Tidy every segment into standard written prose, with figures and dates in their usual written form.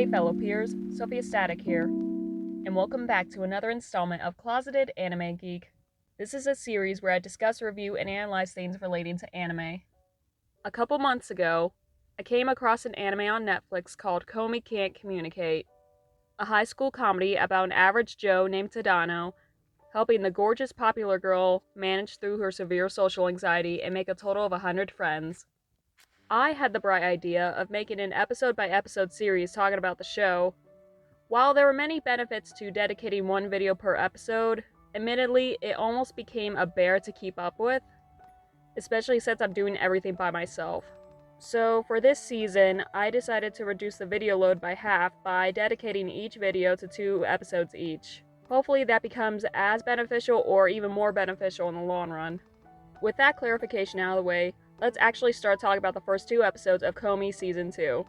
Hey fellow peers, Sofia Static here, and welcome back to another installment of Closeted Anime Geek. This is a series where I discuss, review, and analyze things relating to anime. A couple months ago, I came across an anime on Netflix called Komi Can't Communicate, a high school comedy about an average Joe named Tadano helping the gorgeous popular girl manage through her severe social anxiety and make a total of 100 friends. I had the bright idea of making an episode-by-episode series talking about the show. While there were many benefits to dedicating one video per episode, admittedly, it almost became a bear to keep up with, especially since I'm doing everything by myself. So for this season, I decided to reduce the video load by half by dedicating each video to 2 episodes each. Hopefully that becomes as beneficial or even more beneficial in the long run. With that clarification out of the way, let's actually start talking about the first 2 episodes of Komi Season 2.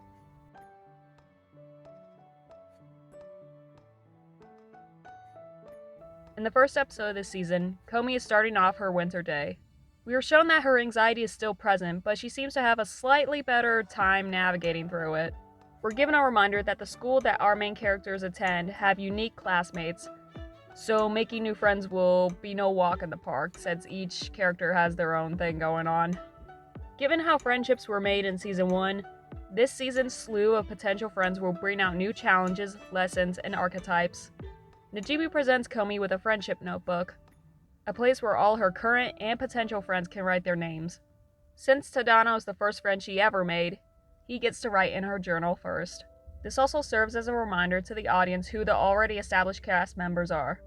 In the first episode of this season, Komi is starting off her winter day. We are shown that her anxiety is still present, but she seems to have a slightly better time navigating through it. We're given a reminder that the school that our main characters attend have unique classmates, so making new friends will be no walk in the park, since each character has their own thing going on. Given how friendships were made in Season 1, this season's slew of potential friends will bring out new challenges, lessons, and archetypes. Najimi presents Komi with a friendship notebook, a place where all her current and potential friends can write their names. Since Tadano is the first friend she ever made, he gets to write in her journal first. This also serves as a reminder to the audience who the already established cast members are.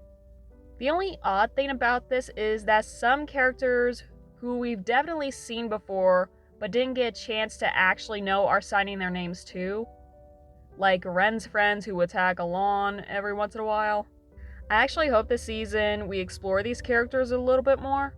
The only odd thing about this is that some characters who we've definitely seen before but didn't get a chance to actually know are signing their names too. Like Ren's friends who would tag along every once in a while. I actually hope this season we explore these characters a little bit more.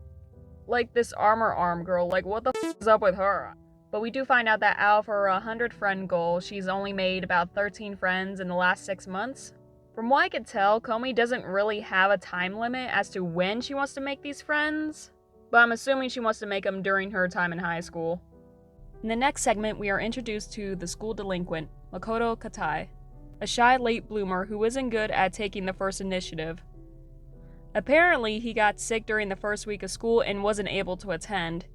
Like this armor arm girl, like what the f is up with her? But we do find out that out of her 100 friend goal, she's only made about 13 friends in the last 6 months. From what I could tell, Komi doesn't really have a time limit as to when she wants to make these friends, but I'm assuming she wants to make them during her time in high school. In the next segment, we are introduced to the school delinquent, Makoto Katai, a shy late bloomer who isn't good at taking the first initiative. Apparently, he got sick during the first week of school and wasn't able to attend.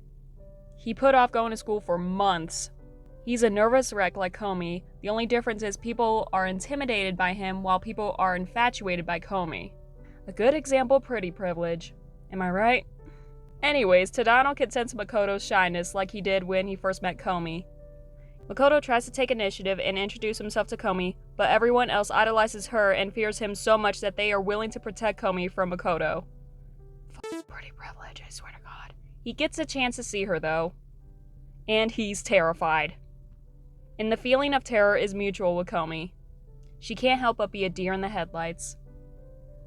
He put off going to school for months. He's a nervous wreck like Komi. The only difference is people are intimidated by him while people are infatuated by Komi. A good example of pretty privilege. Am I right? Anyways, Tadano can sense Makoto's shyness like he did when he first met Komi. Makoto tries to take initiative and introduce himself to Komi, but everyone else idolizes her and fears him so much that they are willing to protect Komi from Makoto. Pretty privilege, I swear to God. He gets a chance to see her though, and he's terrified. And the feeling of terror is mutual with Komi. She can't help but be a deer in the headlights,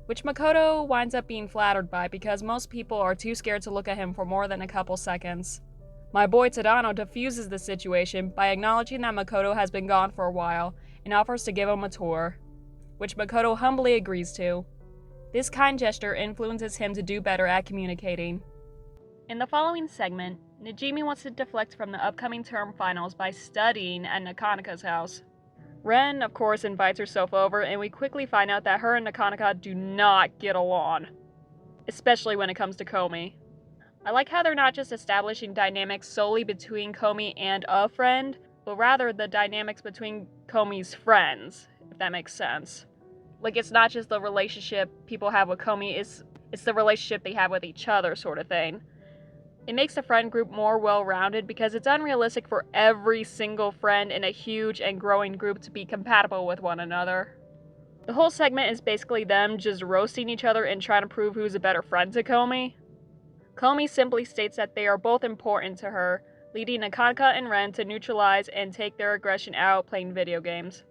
which Makoto winds up being flattered by because most people are too scared to look at him for more than a couple seconds. My boy Tadano diffuses the situation by acknowledging that Makoto has been gone for a while and offers to give him a tour, which Makoto humbly agrees to. This kind gesture influences him to do better at communicating. In the following segment, Najimi wants to deflect from the upcoming term finals by studying at Nakanaka's house. Ren, of course, invites herself over, and we quickly find out that her and Nakanaka do not get along, especially when it comes to Komi. I like how they're not just establishing dynamics solely between Komi and a friend, but rather the dynamics between Komi's friends, if that makes sense. Like, it's not just the relationship people have with Komi, it's the relationship they have with each other sort of thing. It makes the friend group more well-rounded because it's unrealistic for every single friend in a huge and growing group to be compatible with one another. The whole segment is basically them just roasting each other and trying to prove who's a better friend to Komi. Komi simply states that they are both important to her, leading Nakanaka and Ren to neutralize and take their aggression out playing video games.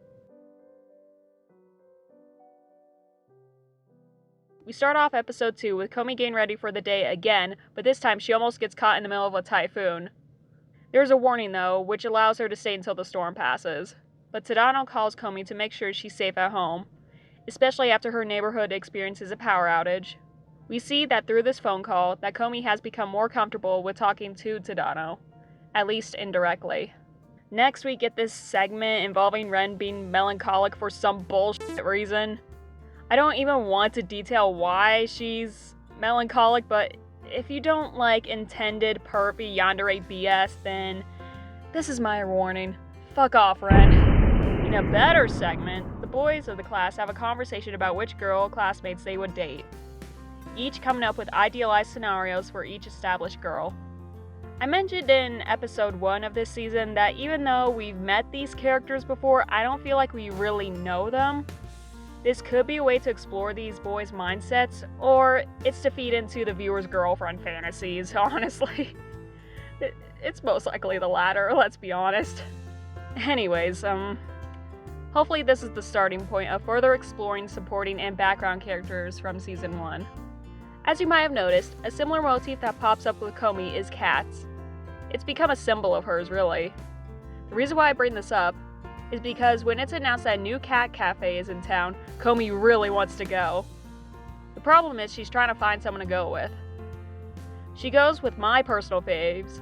We start off episode 2 with Komi getting ready for the day again, but this time she almost gets caught in the middle of a typhoon. There's a warning though, which allows her to stay until the storm passes. But Tadano calls Komi to make sure she's safe at home, especially after her neighborhood experiences a power outage. We see that through this phone call that Komi has become more comfortable with talking to Tadano, at least indirectly. Next, we get this segment involving Ren being melancholic for some bullshit reason. I don't even want to detail why she's melancholic, but if you don't like intended perpy yandere BS, then this is my warning. Fuck off, Ren. In a better segment, the boys of the class have a conversation about which girl classmates they would date, each coming up with idealized scenarios for each established girl. I mentioned in episode 1 of this season that even though we've met these characters before, I don't feel like we really know them. This could be a way to explore these boys' mindsets, or it's to feed into the viewer's girlfriend fantasies, honestly. It's most likely the latter, let's be honest. Anyways, hopefully this is the starting point of further exploring supporting and background characters from Season 1. As you might have noticed, a similar motif that pops up with Komi is cats. It's become a symbol of hers, really. The reason why I bring this up is because when it's announced that a new cat cafe is in town, Komi really wants to go. The problem is she's trying to find someone to go with. She goes with my personal faves,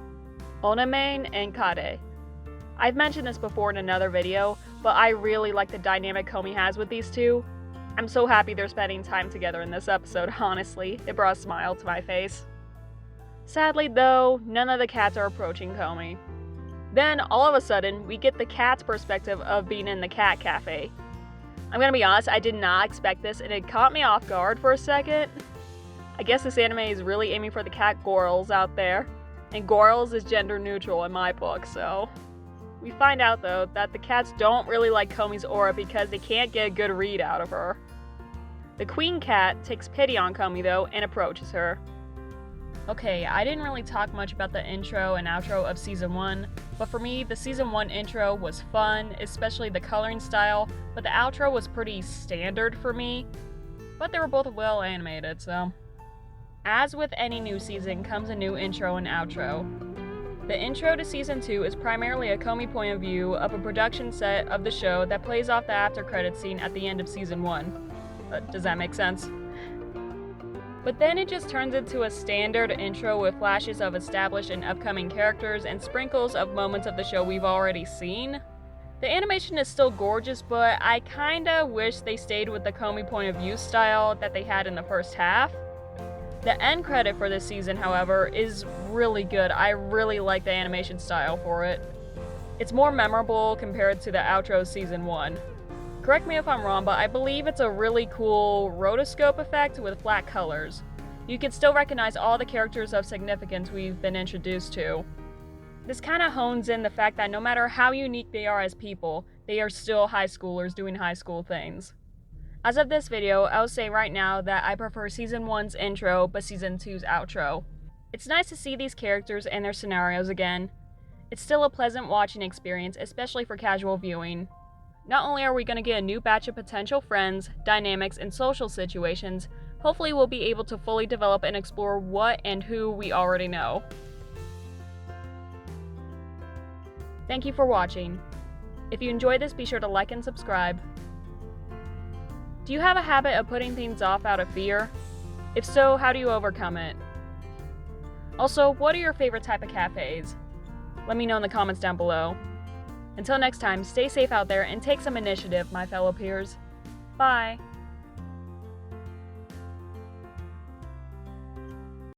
Onamane and Kade. I've mentioned this before in another video, but I really like the dynamic Komi has with these two. I'm so happy they're spending time together in this episode, honestly. It brought a smile to my face. Sadly, though, none of the cats are approaching Komi. Then, all of a sudden, we get the cat's perspective of being in the cat cafe. I'm gonna be honest, I did not expect this, and it caught me off guard for a second. I guess this anime is really aiming for the cat girls out there, and girls is gender neutral in my book, so... We find out, though, that the cats don't really like Komi's aura because they can't get a good read out of her. The queen cat takes pity on Komi, though, and approaches her. Okay, I didn't really talk much about the intro and outro of Season 1, but for me, the Season 1 intro was fun, especially the coloring style, but the outro was pretty standard for me, but they were both well animated, so... As with any new season comes a new intro and outro. The intro to Season 2 is primarily a Komi point of view of a production set of the show that plays off the after credits scene at the end of Season 1. Does that make sense? But then it just turns into a standard intro with flashes of established and upcoming characters and sprinkles of moments of the show we've already seen. The animation is still gorgeous, but I kinda wish they stayed with the Komi point of view style that they had in the first half. The end credit for this season, however, is really good. I really like the animation style for it. It's more memorable compared to the outro Season 1. Correct me if I'm wrong, but I believe it's a really cool rotoscope effect with flat colors. You can still recognize all the characters of significance we've been introduced to. This kinda hones in the fact that no matter how unique they are as people, they are still high schoolers doing high school things. As of this video, I'll say right now that I prefer Season 1's intro, but Season 2's outro. It's nice to see these characters and their scenarios again. It's still a pleasant watching experience, especially for casual viewing. Not only are we going to get a new batch of potential friends, dynamics, and social situations, hopefully we'll be able to fully develop and explore what and who we already know. Thank you for watching. If you enjoyed this, be sure to like and subscribe. Do you have a habit of putting things off out of fear? If so, how do you overcome it? Also, what are your favorite type of cafes? Let me know in the comments down below. Until next time, stay safe out there and take some initiative, my fellow peers. Bye!